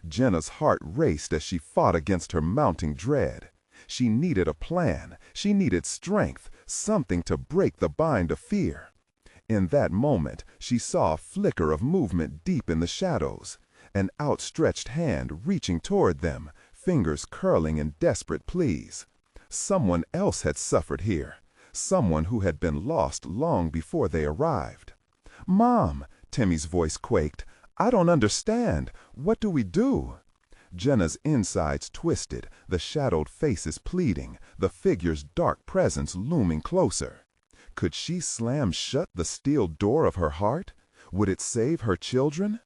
Jenna's heart raced as she fought against her mounting dread. She needed a plan. She needed strength, something to break the bind of fear. In that moment, she saw a flicker of movement deep in the shadows, an outstretched hand reaching toward them, fingers curling in desperate pleas. Someone else had suffered here, someone who had been lost long before they arrived. "Mom," Timmy's voice quaked, "I don't understand. What do we do?" Jenna's insides twisted, the shadowed faces pleading, the figure's dark presence looming closer. Could she slam shut the steel door of her heart? Would it save her children?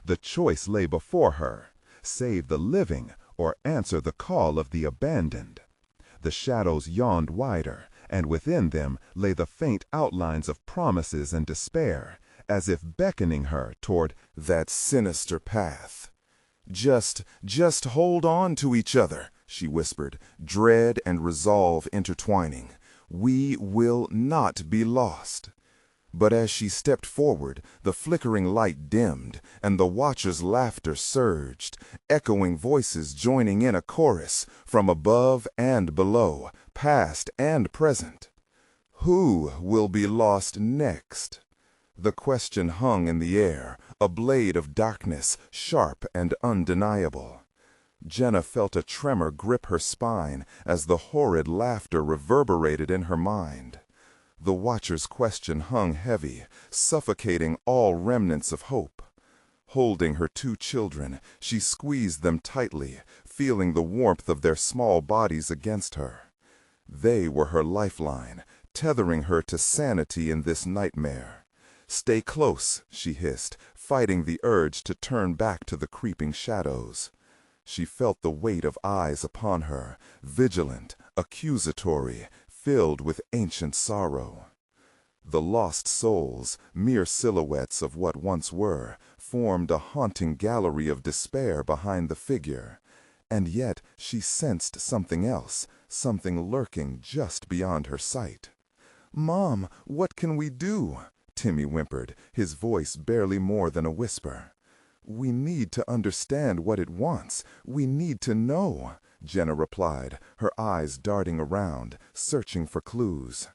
The choice lay before her: save the living or answer the call of the abandoned. The shadows yawned wider, and within them lay the faint outlines of promises and despair, as if beckoning her toward that sinister path. Just hold on to each other," she whispered, dread and resolve intertwining. "We will not be lost." But as she stepped forward, the flickering light dimmed, and the watcher's laughter surged, echoing voices joining in a chorus from above and below, past and present. Who will be lost next? The question hung in the air, a blade of darkness, sharp and undeniable. Jenna felt a tremor grip her spine as the horrid laughter reverberated in her mind. The watcher's question hung heavy, suffocating all remnants of hope. Holding her 2 children, she squeezed them tightly, feeling the warmth of their small bodies against her. They were her lifeline, tethering her to sanity in this nightmare. "Stay close," she hissed, fighting the urge to turn back to the creeping shadows. She felt the weight of eyes upon her, vigilant, accusatory, filled with ancient sorrow. The lost souls, mere silhouettes of what once were, formed a haunting gallery of despair behind the figure. And yet she sensed something else, something lurking just beyond her sight. "Mom, what can we do?" Timmy whimpered, his voice barely more than a whisper. "We need to understand what it wants. We need to know," Jenna replied, her eyes darting around, searching for clues.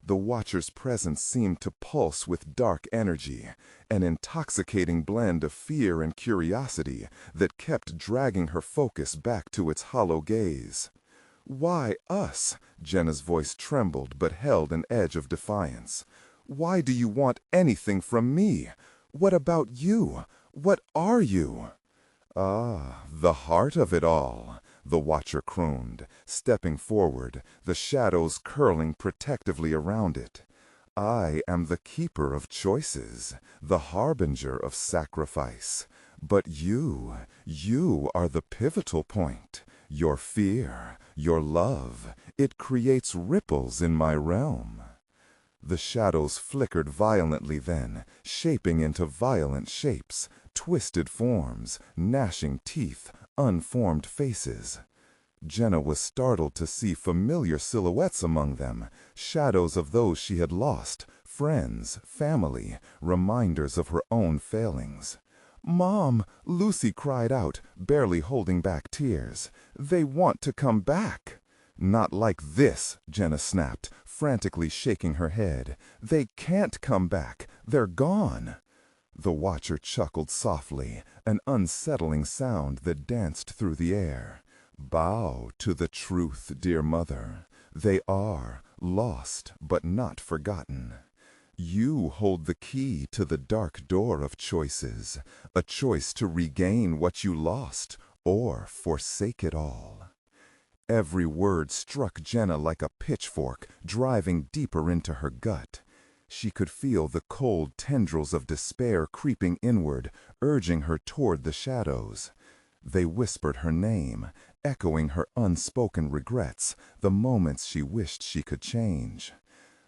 The watcher's presence seemed to pulse with dark energy, an intoxicating blend of fear and curiosity that kept dragging her focus back to its hollow gaze. "Why us?" Jenna's voice trembled but held an edge of defiance. "Why do you want anything from me? What about you? What are you?" "Ah, the heart of it all," the watcher crooned, stepping forward, the shadows curling protectively around it. "I am the keeper of choices, the harbinger of sacrifice. But you are the pivotal point. Your fear, your love, it creates ripples in my realm." The shadows flickered violently then, shaping into violent shapes, twisted forms, gnashing teeth, unformed faces. Jenna was startled to see familiar silhouettes among them, shadows of those she had lost, friends, family, reminders of her own failings. "Mom," Lucy cried out, barely holding back tears. "They want to come back." "Not like this," Jenna snapped, frantically shaking her head. "They can't come back. They're gone." The watcher chuckled softly, an unsettling sound that danced through the air. "Bow to the truth, dear mother. They are lost but not forgotten. You hold the key to the dark door of choices, a choice to regain what you lost or forsake it all." Every word struck Jenna like a pitchfork, driving deeper into her gut. She could feel the cold tendrils of despair creeping inward, urging her toward the shadows. They whispered her name, echoing her unspoken regrets, the moments she wished she could change.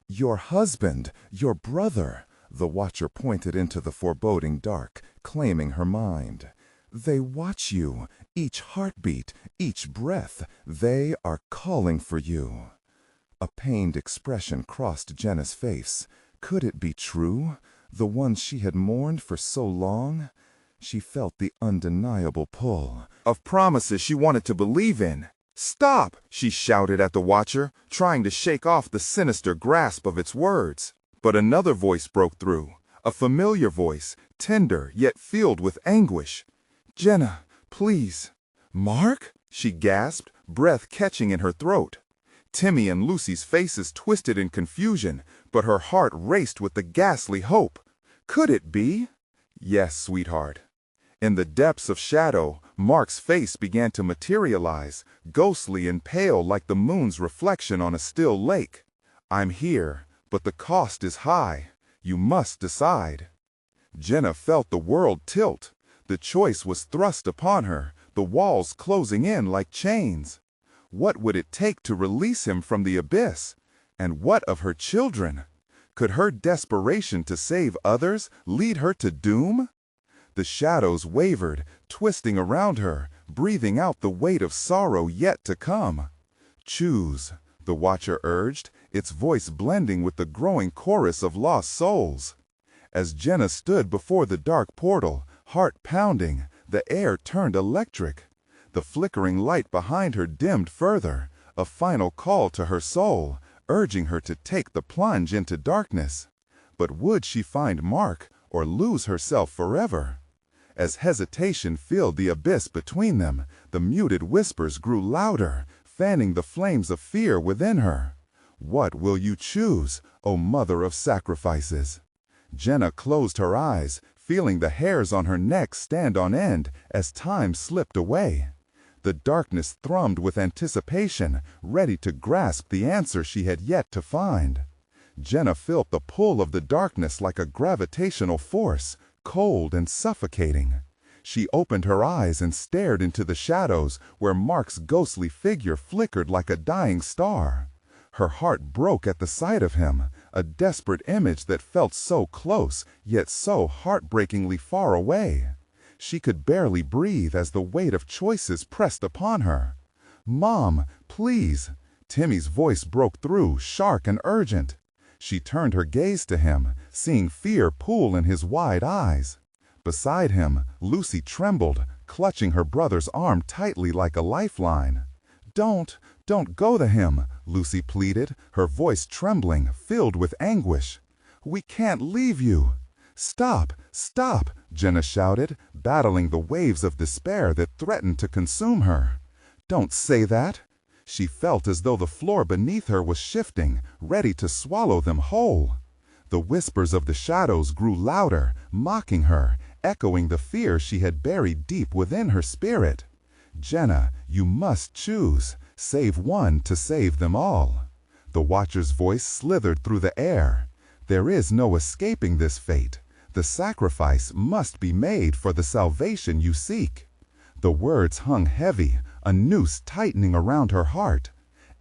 "Your husband, your brother," the watcher pointed into the foreboding dark, claiming her mind. "They watch you, each heartbeat, each breath, they are calling for you." A pained expression crossed Jenna's face. Could it be true? The one she had mourned for so long? She felt the undeniable pull of promises she wanted to believe in. "Stop!" she shouted at the watcher, trying to shake off the sinister grasp of its words. But another voice broke through, a familiar voice, tender yet filled with anguish. "Jenna, please." "Mark?" she gasped, breath catching in her throat. Timmy and Lucy's faces twisted in confusion, but her heart raced with the ghastly hope. Could it be? Yes, sweetheart. In the depths of shadow, Mark's face began to materialize, ghostly and pale like the moon's reflection on a still lake. "I'm here, but the cost is high. You must decide." Jenna felt the world tilt. The choice was thrust upon her, the walls closing in like chains. What would it take to release him from the abyss? And what of her children? Could her desperation to save others lead her to doom? The shadows wavered, twisting around her, breathing out the weight of sorrow yet to come. "Choose," the watcher urged, its voice blending with the growing chorus of lost souls. As Jenna stood before the dark portal, heart pounding, the air turned electric. The flickering light behind her dimmed further, a final call to her soul, urging her to take the plunge into darkness. But would she find Mark or lose herself forever? As hesitation filled the abyss between them, the muted whispers grew louder, fanning the flames of fear within her. What will you choose, O Mother of Sacrifices? Jenna closed her eyes, feeling the hairs on her neck stand on end as time slipped away. The darkness thrummed with anticipation, ready to grasp the answer she had yet to find. Jenna felt the pull of the darkness like a gravitational force, cold and suffocating. She opened her eyes and stared into the shadows where Mark's ghostly figure flickered like a dying star. Her heart broke at the sight of him, a desperate image that felt so close, yet so heartbreakingly far away. She could barely breathe as the weight of choices pressed upon her. "Mom, please!" Timmy's voice broke through, sharp and urgent. She turned her gaze to him, seeing fear pool in his wide eyes. Beside him, Lucy trembled, clutching her brother's arm tightly like a lifeline. Don't go to him," Lucy pleaded, her voice trembling, filled with anguish. "We can't leave you." Stop, Jenna shouted, battling the waves of despair that threatened to consume her. "Don't say that." She felt as though the floor beneath her was shifting, ready to swallow them whole. The whispers of the shadows grew louder, mocking her, echoing the fear she had buried deep within her spirit. "Jenna, you must choose. Save one to save them all." The Watcher's voice slithered through the air. "There is no escaping this fate. The sacrifice must be made for the salvation you seek." The words hung heavy, a noose tightening around her heart.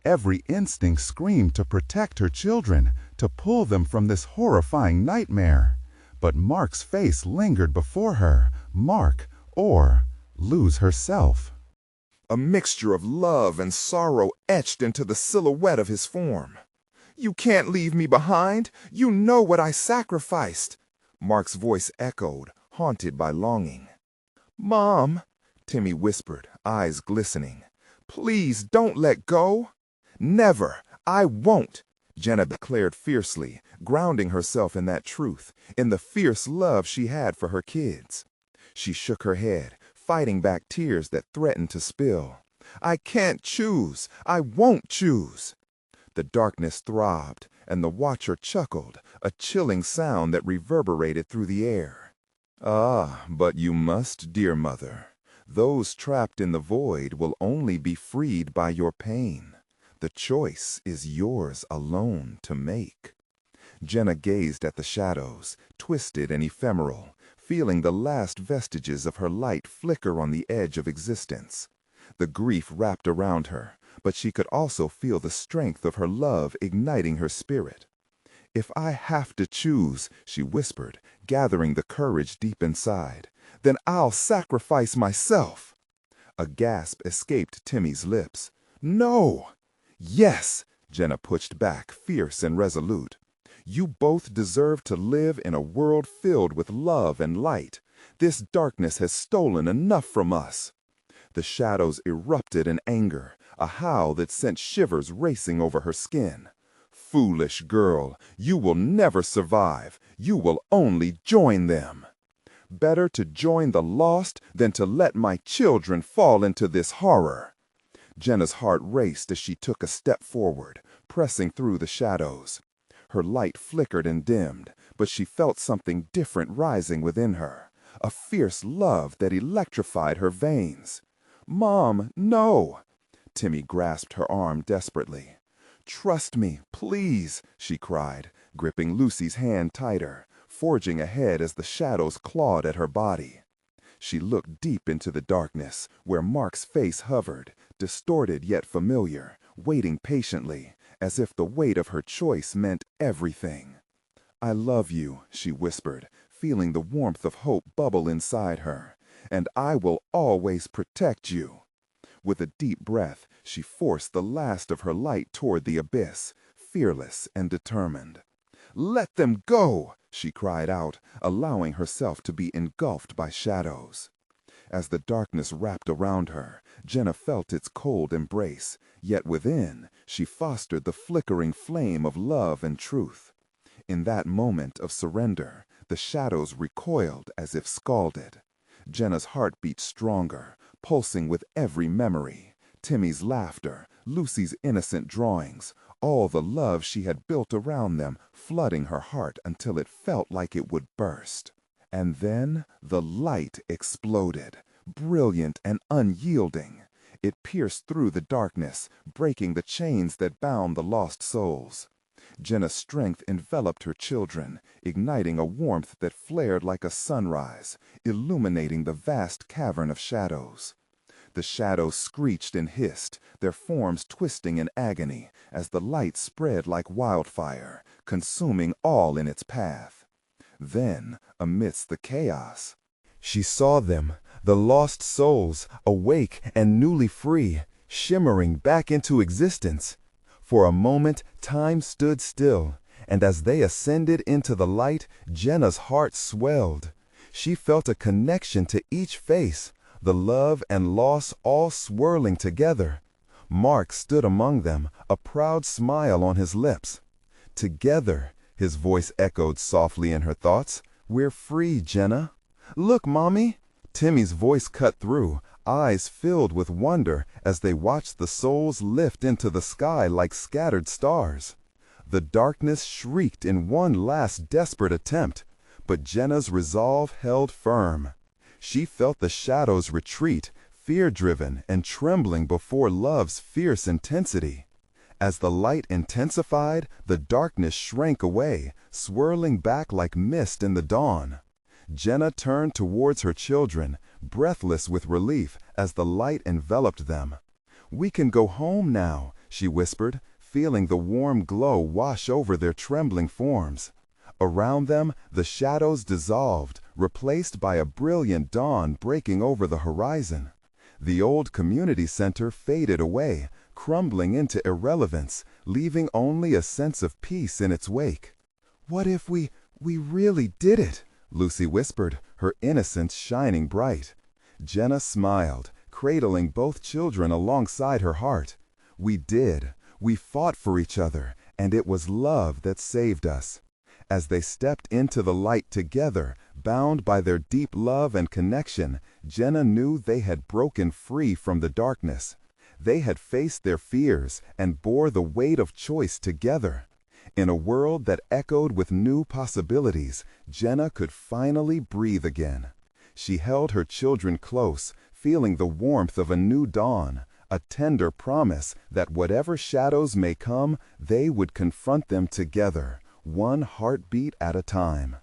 Every instinct screamed to protect her children, to pull them from this horrifying nightmare. But Mark's face lingered before her. Mark, or lose herself. A mixture of love and sorrow etched into the silhouette of his form. "You can't leave me behind. You know what I sacrificed." Mark's voice echoed, haunted by longing. "Mom," Timmy whispered, eyes glistening. "Please don't let go." "Never. I won't," Jenna declared fiercely, grounding herself in that truth, in the fierce love she had for her kids. She shook her head, fighting back tears that threatened to spill. "I can't choose. I won't choose." The darkness throbbed, and the Watcher chuckled, a chilling sound that reverberated through the air. "Ah, but you must, dear mother. Those trapped in the void will only be freed by your pain. The choice is yours alone to make." Jenna gazed at the shadows, twisted and ephemeral, feeling the last vestiges of her light flicker on the edge of existence. The grief wrapped around her, but she could also feel the strength of her love igniting her spirit. "If I have to choose," she whispered, gathering the courage deep inside, "then I'll sacrifice myself." A gasp escaped Timmy's lips. "No!" "Yes!" Jenna pushed back, fierce and resolute. "You both deserve to live in a world filled with love and light. This darkness has stolen enough from us." The shadows erupted in anger, a howl that sent shivers racing over her skin. "Foolish girl, you will never survive. You will only join them. Better to join the lost than to let my children fall into this horror." Jenna's heart raced as she took a step forward, pressing through the shadows. Her light flickered and dimmed, but she felt something different rising within her, a fierce love that electrified her veins. "Mom, no!" Timmy grasped her arm desperately. "Trust me, please," she cried, gripping Lucy's hand tighter, forging ahead as the shadows clawed at her body. She looked deep into the darkness, where Mark's face hovered, distorted yet familiar, waiting patiently, as if the weight of her choice meant everything. "I love you," she whispered, feeling the warmth of hope bubble inside her, "and I will always protect you." With a deep breath, she forced the last of her light toward the abyss, fearless and determined. "Let them go!" she cried out, allowing herself to be engulfed by shadows. As the darkness wrapped around her, Jenna felt its cold embrace, yet within, she fostered the flickering flame of love and truth. In that moment of surrender, the shadows recoiled as if scalded. Jenna's heart beat stronger, pulsing with every memory. Timmy's laughter, Lucy's innocent drawings, all the love she had built around them, flooding her heart until it felt like it would burst. And then the light exploded, brilliant and unyielding. It pierced through the darkness, breaking the chains that bound the lost souls. Jenna's strength enveloped her children, igniting a warmth that flared like a sunrise, illuminating the vast cavern of shadows. The shadows screeched and hissed, their forms twisting in agony, as the light spread like wildfire, consuming all in its path. Then, amidst the chaos, she saw them, the lost souls, awake and newly free, shimmering back into existence. For a moment, time stood still, and as they ascended into the light, Jenna's heart swelled. She felt a connection to each face, the love and loss all swirling together. Mark stood among them, a proud smile on his lips. "Together," his voice echoed softly in her thoughts, "we're free, Jenna." "Look, Mommy!" Timmy's voice cut through, eyes filled with wonder as they watched the souls lift into the sky like scattered stars. The darkness shrieked in one last desperate attempt, but Jenna's resolve held firm. She felt the shadows retreat, fear-driven and trembling before love's fierce intensity. As the light intensified, the darkness shrank away, swirling back like mist in the dawn. Jenna turned towards her children, breathless with relief as the light enveloped them. "We can go home now," she whispered, feeling the warm glow wash over their trembling forms. Around them, the shadows dissolved, replaced by a brilliant dawn breaking over the horizon. The old community center faded away, crumbling into irrelevance, leaving only a sense of peace in its wake. "What if we really did it?" Lucy whispered, her innocence shining bright. Jenna smiled, cradling both children alongside her heart. "We did. We fought for each other, and it was love that saved us." As they stepped into the light together, bound by their deep love and connection, Jenna knew they had broken free from the darkness. They had faced their fears and bore the weight of choice together. In a world that echoed with new possibilities, Jenna could finally breathe again. She held her children close, feeling the warmth of a new dawn, a tender promise that whatever shadows may come, they would confront them together, one heartbeat at a time.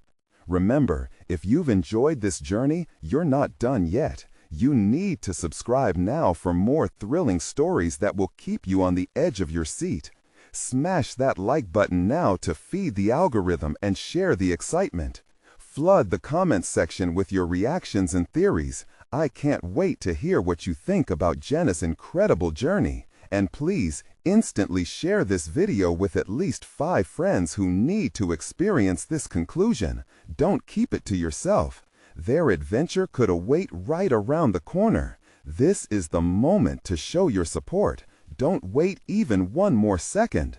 Remember, if you've enjoyed this journey, you're not done yet. You need to subscribe now for more thrilling stories that will keep you on the edge of your seat. Smash that like button now to feed the algorithm and share the excitement. Flood the comments section with your reactions and theories. I can't wait to hear what you think about Jenna's incredible journey. And please, instantly share this video with at least 5 friends who need to experience this conclusion. Don't keep it to yourself. Their adventure could await right around the corner. This is the moment to show your support. Don't wait even one more second.